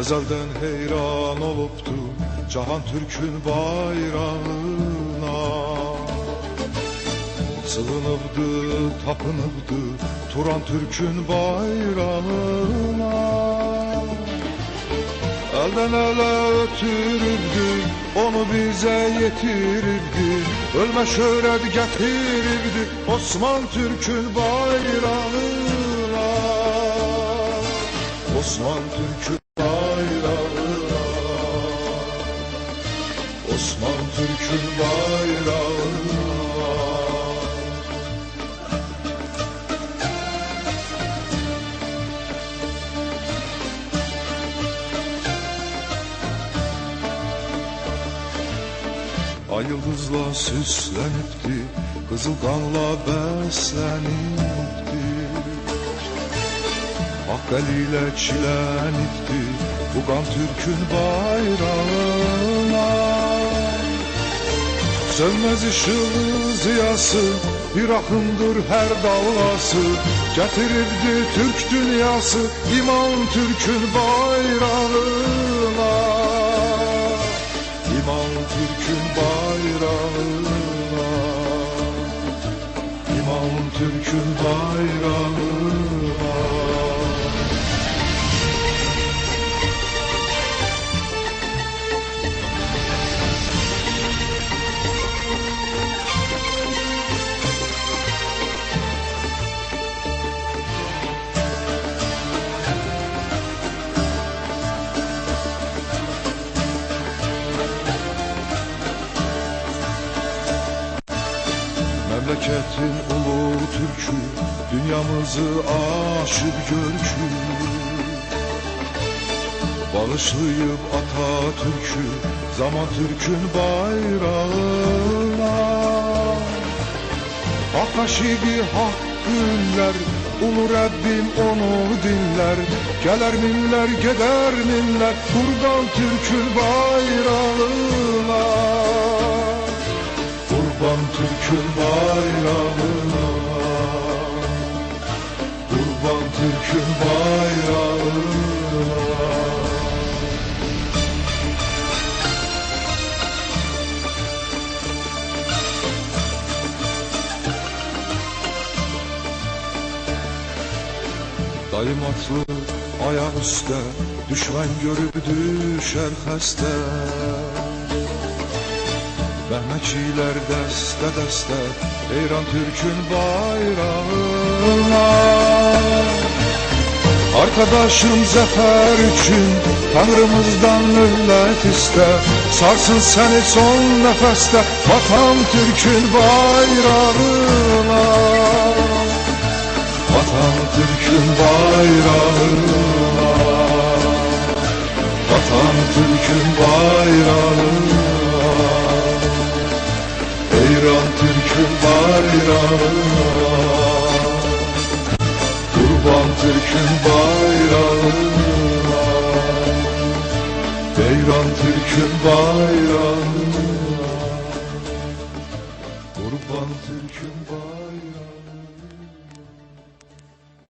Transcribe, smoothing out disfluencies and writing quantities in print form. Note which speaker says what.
Speaker 1: Ezelden heyran olupdu Cahan Türk'ün bayrağına. Sığınıbdı, tapınıbdı Turan Türk'ün bayrağına. Elden ele ötürübdü, onu bize yetiribdi. Ölme şöhret getiribdi Osman Türk'ün bayrağına. Osman Türk'ün bayrağına. Osman Türk'ün bayrağına. Ay yıldızla süslenipti, kızıl kanla beslenipti. Hak eliyle çilenipti, bu kan Türk'ün bayrağına. Sönmez ışığı ziyası, bir akımdır her dalgası. Getiribdi Türk dünyası, İmam Türk'ün bayrağına. İmam Türk'ün bayrağına. İmam Türk'ün bayrağına. Memleketin ulu Türk'ü, dünyamızı aşıp görkü. Bağışlayıp Atatürk'ü, zaman Türk'ün bayrağına. Hak aşığı hak günler, ulu Rabbim onu dinler. Gelir minler, gider minler, kurban Türk'ün bayrağına. Kurban Türk'ün bayrağına. Kurban Türk'ün bayrağına. Dayım atlı ayak üstte, düşman görüp düşer xəstə. Mehmetçiler deste deste, heyran Türk'ün bayrağına. Arkadaşım zafer için Tanrımızdan millet iste. Sarsın seni son nefeste, vatan Türk'ün bayrağına. Vatan Türk'ün bayrağına. Vatan Türk'ün bayrağına. Heyran Türk'ün bayrağına. Kurban Türk'ün bayrağına. Heyran Türk'ün bayrağına. Kurban Türk'ün bayrağına.